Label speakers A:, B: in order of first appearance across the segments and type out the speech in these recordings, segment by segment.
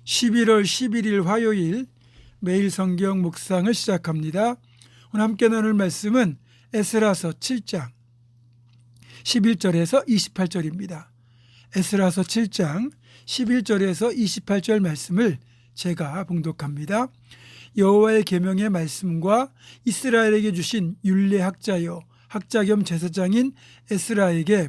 A: 11월 11일 화요일 매일 성경 묵상을 시작합니다. 오늘 함께 나눌 말씀은 에스라서 7장 11절에서 28절입니다. 에스라서 7장 11절에서 28절 말씀을 제가 봉독합니다. 여호와의 계명의 말씀과 이스라엘에게 주신 율례 학자요 학자 겸 제사장인 에스라에게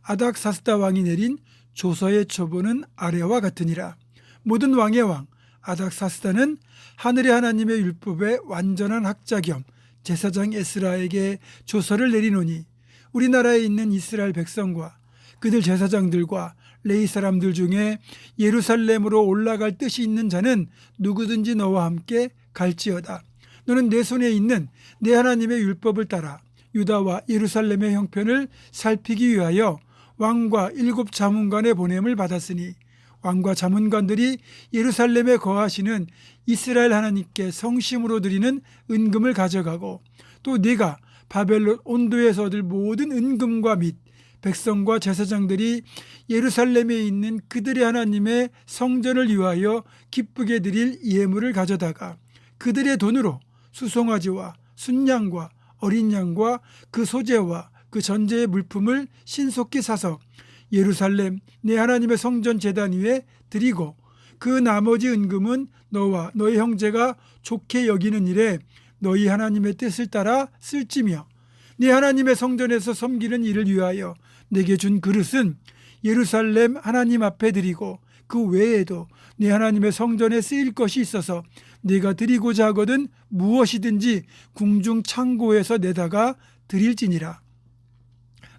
A: 아닥사스다 왕이 내린 조서의 초본은 아래와 같으니라. 모든 왕의 왕 아닥사스다는 하늘의 하나님의 율법의 완전한 학자 겸 제사장 에스라에게 조서를 내리노니 우리나라에 있는 이스라엘 백성과 그들 제사장들과 레위 사람들 중에 예루살렘으로 올라갈 뜻이 있는 자는 누구든지 너와 함께 갈지어다. 너는 내 손에 있는 내 하나님의 율법을 따라 유다와 예루살렘의 형편을 살피기 위하여 왕과 7 자문관의 보냄을 받았으니 왕과 자문관들이 예루살렘에 거하시는 이스라엘 하나님께 성심으로 드리는 은금을 가져가고 또 네가 바벨론 온도에서 얻을 모든 은금과 및 백성과 제사장들이 예루살렘에 있는 그들의 하나님의 성전을 위하여 기쁘게 드릴 예물을 가져다가 그들의 돈으로 수송아지와 순양과 어린 양과 그 소재와 그 전제의 물품을 신속히 사서 예루살렘 내 하나님의 성전 제단 위에 드리고 그 나머지 은금은 너와 너희 형제가 좋게 여기는 일에 너희 하나님의 뜻을 따라 쓸지며 네 하나님의 성전에서 섬기는 일을 위하여 내게 준 그릇은 예루살렘 하나님 앞에 드리고 그 외에도 네 하나님의 성전에 쓰일 것이 있어서 네가 드리고자 하거든 무엇이든지 궁중 창고에서 내다가 드릴지니라.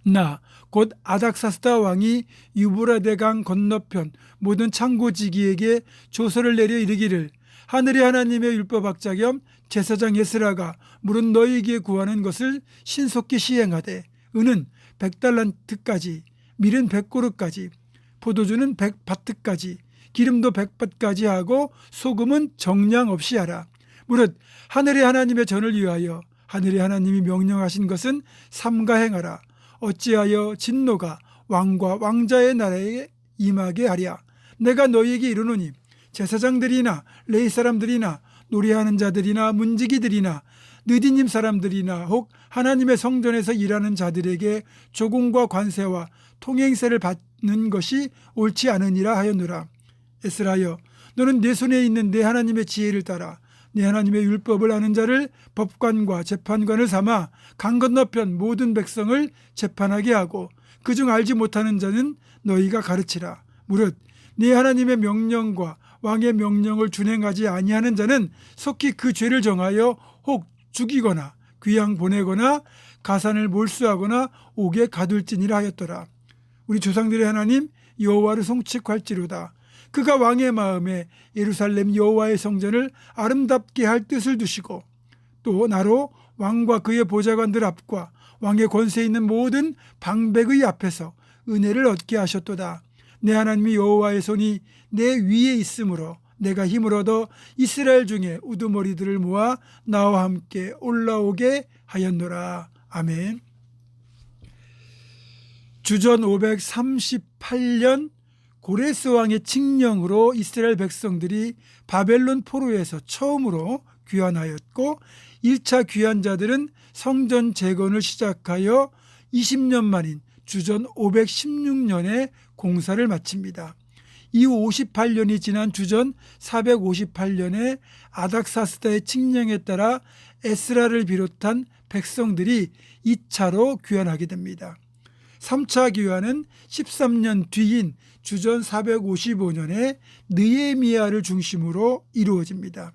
A: 나 곧 아닥사스다 왕이 유브라데 강 건너편 모든 창고지기에게 조서를 내려 이르기를 하늘의 하나님의 율법학자 겸 제사장 에스라가 물은 너희에게 구하는 것을 신속히 시행하되 은은 100달란트까지 밀은 100고르까지 포도주는 100바트까지 기름도 100밭까지 하고 소금은 정량 없이 하라. 무릇 하늘의 하나님의 전을 위하여 하늘의 하나님이 명령하신 것은 삼가 행하라. 어찌하여 진노가 왕과 왕자의 나라에 임하게 하랴. 내가 너희에게 이르노니 제사장들이나 레위 사람들이나 노래하는 자들이나 문지기들이나 느디님 사람들이나 혹 하나님의 성전에서 일하는 자들에게 조공과 관세와 통행세를 받는 것이 옳지 않으니라 하였노라. 에스라여, 너는 내 손에 있는 내 하나님의 지혜를 따라 네 하나님의 율법을 아는 자를 법관과 재판관을 삼아 강 건너편 모든 백성을 재판하게 하고 그중 알지 못하는 자는 너희가 가르치라. 무릇 네 하나님의 명령과 왕의 명령을 준행하지 아니하는 자는 속히 그 죄를 정하여 혹 죽이거나 귀양 보내거나 가산을 몰수하거나 옥에 가둘지니라 하였더라. 우리 조상들의 하나님 여호와를 송축할지로다. 그가 왕의 마음에 예루살렘 여호와의 성전을 아름답게 할 뜻을 두시고 또 나로 왕과 그의 보좌관들 앞과 왕의 권세 있는 모든 방백의 앞에서 은혜를 얻게 하셨도다. 내 하나님이 여호와의 손이 내 위에 있으므로 내가 힘을 얻어 이스라엘 중에 우두머리들을 모아 나와 함께 올라오게 하였노라. 아멘. 주전 538년 고레스 왕의 칙령으로 이스라엘 백성들이 바벨론 포로에서 처음으로 귀환하였고 1차 귀환자들은 성전 재건을 시작하여 20년 만인 주전 516년에 공사를 마칩니다. 이후 58년이 지난 주전 458년에 아닥사스다의 칙령에 따라 에스라를 비롯한 백성들이 2차로 귀환하게 됩니다. 3차 귀환은 13년 뒤인 주전 455년에 느헤미야를 중심으로 이루어집니다.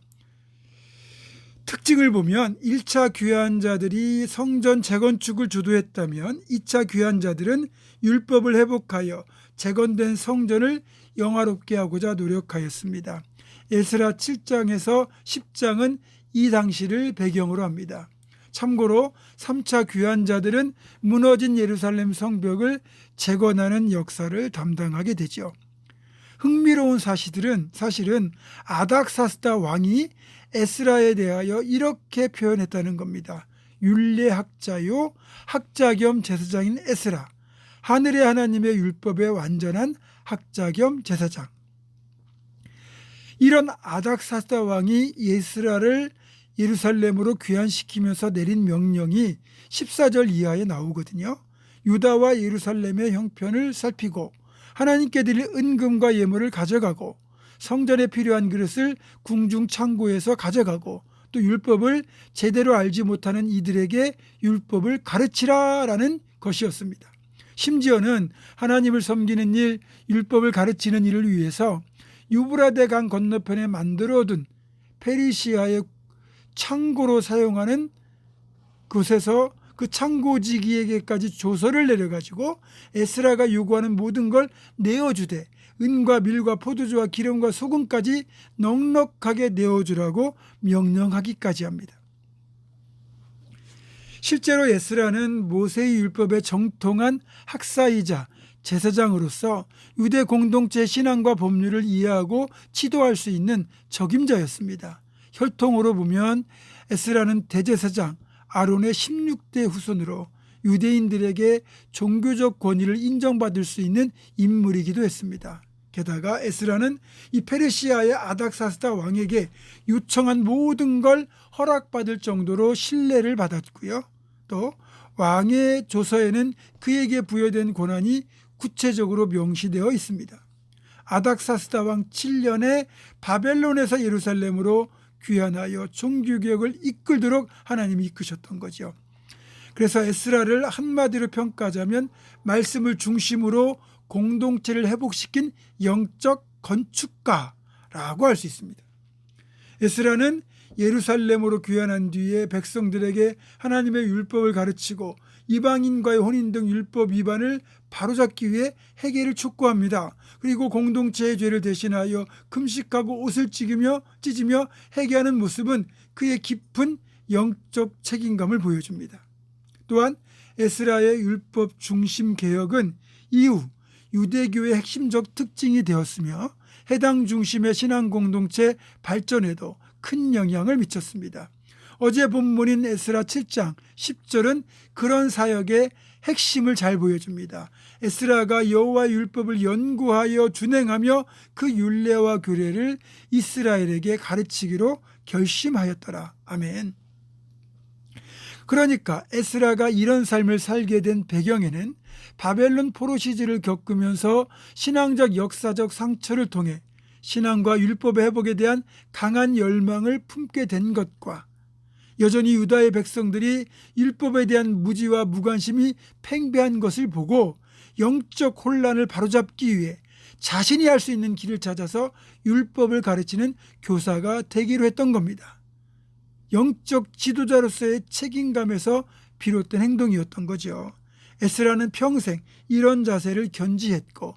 A: 특징을 보면 1차 귀환자들이 성전 재건축을 주도했다면 2차 귀환자들은 율법을 회복하여 재건된 성전을 영화롭게 하고자 노력하였습니다. 에스라 7장에서 10장은 이 당시를 배경으로 합니다. 참고로 3차 귀환자들은 무너진 예루살렘 성벽을 재건하는 역사를 담당하게 되죠. 흥미로운 사실은 아닥사스다 왕이 에스라에 대하여 이렇게 표현했다는 겁니다. 율례학자요 학자 겸 제사장인 에스라, 하늘의 하나님의 율법의 완전한 학자 겸 제사장. 이런 아닥사스다 왕이 에스라를 예루살렘으로 귀환시키면서 내린 명령이 14절 이하에 나오거든요. 유다와 예루살렘의 형편을 살피고 하나님께 드릴 은금과 예물을 가져가고 성전에 필요한 그릇을 궁중 창고에서 가져가고 또 율법을 제대로 알지 못하는 이들에게 율법을 가르치라라는 것이었습니다. 심지어는 하나님을 섬기는 일, 율법을 가르치는 일을 위해서 유브라데 강 건너편에 만들어둔 페르시아의 창고로 사용하는 곳에서 그 창고지기에게까지 조서를 내려가지고 에스라가 요구하는 모든 걸 내어주되 은과 밀과 포도주와 기름과 소금까지 넉넉하게 내어주라고 명령하기까지 합니다. 실제로 에스라는 모세의 율법의 정통한 학사이자 제사장으로서 유대 공동체 신앙과 법률을 이해하고 지도할 수 있는 적임자였습니다. 혈통으로 보면 에스라는 대제사장 아론의 16대 후손으로 유대인들에게 종교적 권위를 인정받을 수 있는 인물이기도 했습니다. 게다가 에스라는 이 페르시아의 아닥사스다 왕에게 요청한 모든 걸 허락받을 정도로 신뢰를 받았고요. 또 왕의 조서에는 그에게 부여된 권한이 구체적으로 명시되어 있습니다. 아닥사스다 왕 7년에 바벨론에서 예루살렘으로 귀환하여 종교개혁을 이끌도록 하나님이 이끄셨던 거죠. 그래서 에스라를 한마디로 평가하자면 말씀을 중심으로 공동체를 회복시킨 영적 건축가라고 할 수 있습니다. 에스라는 예루살렘으로 귀환한 뒤에 백성들에게 하나님의 율법을 가르치고 이방인과의 혼인 등 율법 위반을 바로잡기 위해 회개를 촉구합니다. 그리고 공동체의 죄를 대신하여 금식하고 옷을 찢으며 회개하는 모습은 그의 깊은 영적 책임감을 보여줍니다. 또한 에스라의 율법 중심 개혁은 이후 유대교의 핵심적 특징이 되었으며 해당 중심의 신앙 공동체 발전에도 큰 영향을 미쳤습니다. 어제 본문인 에스라 7장 10절은 그런 사역의 핵심을 잘 보여줍니다. 에스라가 여호와의 율법을 연구하여 준행하며 그 율례와 규례를 이스라엘에게 가르치기로 결심하였더라. 아멘. 그러니까 에스라가 이런 삶을 살게 된 배경에는 바벨론 포로 시절을 겪으면서 신앙적 역사적 상처를 통해 신앙과 율법의 회복에 대한 강한 열망을 품게 된 것과 여전히 유다의 백성들이 율법에 대한 무지와 무관심이 팽배한 것을 보고 영적 혼란을 바로잡기 위해 자신이 할 수 있는 길을 찾아서 율법을 가르치는 교사가 되기로 했던 겁니다. 영적 지도자로서의 책임감에서 비롯된 행동이었던 거죠. 에스라는 평생 이런 자세를 견지했고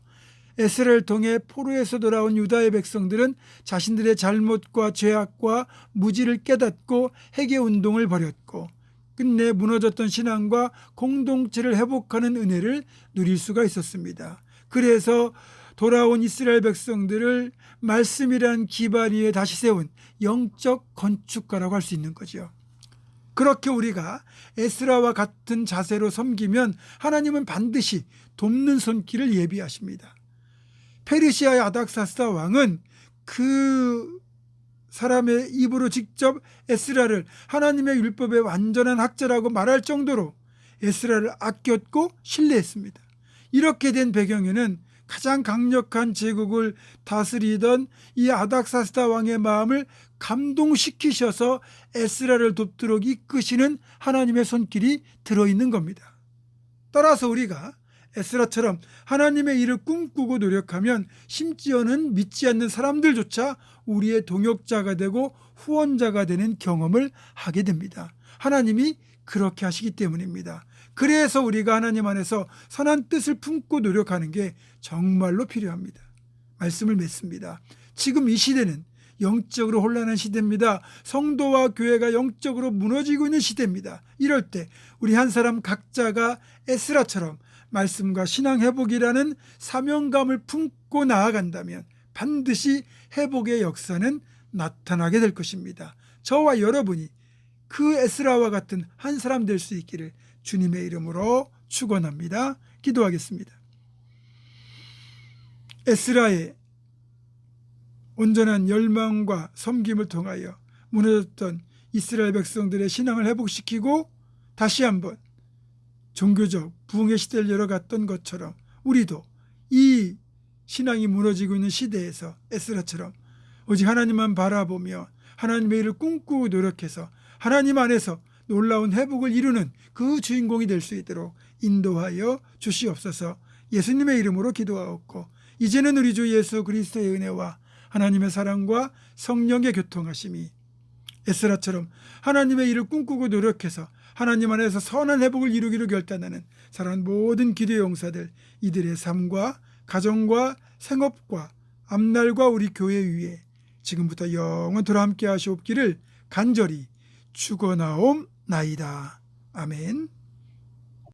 A: 에스라를 통해 포로에서 돌아온 유다의 백성들은 자신들의 잘못과 죄악과 무지를 깨닫고 회개운동을 벌였고 끝내 무너졌던 신앙과 공동체를 회복하는 은혜를 누릴 수가 있었습니다. 그래서 돌아온 이스라엘 백성들을 말씀이란 기반 위에 다시 세운 영적 건축가라고 할 수 있는 거죠. 그렇게 우리가 에스라와 같은 자세로 섬기면 하나님은 반드시 돕는 손길을 예비하십니다. 페르시아의 아닥사스다 왕은 그 사람의 입으로 직접 에스라를 하나님의 율법의 완전한 학자라고 말할 정도로 에스라를 아꼈고 신뢰했습니다. 이렇게 된 배경에는 가장 강력한 제국을 다스리던 이 아닥사스다 왕의 마음을 감동시키셔서 에스라를 돕도록 이끄시는 하나님의 손길이 들어있는 겁니다. 따라서 우리가 에스라처럼 하나님의 일을 꿈꾸고 노력하면 심지어는 믿지 않는 사람들조차 우리의 동역자가 되고 후원자가 되는 경험을 하게 됩니다. 하나님이 그렇게 하시기 때문입니다. 그래서 우리가 하나님 안에서 선한 뜻을 품고 노력하는 게 정말로 필요합니다. 말씀을 맺습니다. 지금 이 시대는 영적으로 혼란한 시대입니다. 성도와 교회가 영적으로 무너지고 있는 시대입니다. 이럴 때 우리 한 사람 각자가 에스라처럼 말씀과 신앙 회복이라는 사명감을 품고 나아간다면 반드시 회복의 역사는 나타나게 될 것입니다. 저와 여러분이 그 에스라와 같은 한 사람 될 수 있기를 주님의 이름으로 축원합니다. 기도하겠습니다. 에스라의 온전한 열망과 섬김을 통하여 무너졌던 이스라엘 백성들의 신앙을 회복시키고 다시 한번 종교적 부흥의 시대를 열어갔던 것처럼 우리도 이 신앙이 무너지고 있는 시대에서 에스라처럼 오직 하나님만 바라보며 하나님의 일을 꿈꾸고 노력해서 하나님 안에서 놀라운 회복을 이루는 그 주인공이 될 수 있도록 인도하여 주시옵소서. 예수님의 이름으로 기도하옵고 이제는 우리 주 예수 그리스도의 은혜와 하나님의 사랑과 성령의 교통하심이 에스라처럼 하나님의 일을 꿈꾸고 노력해서 하나님 안에서 선한 회복을 이루기로 결단하는 사랑하는 모든 기도의 용사들, 이들의 삶과 가정과 생업과 앞날과 우리 교회 위에 지금부터 영원토록 함께 하시옵기를 간절히 축원하옵나이다. 아멘.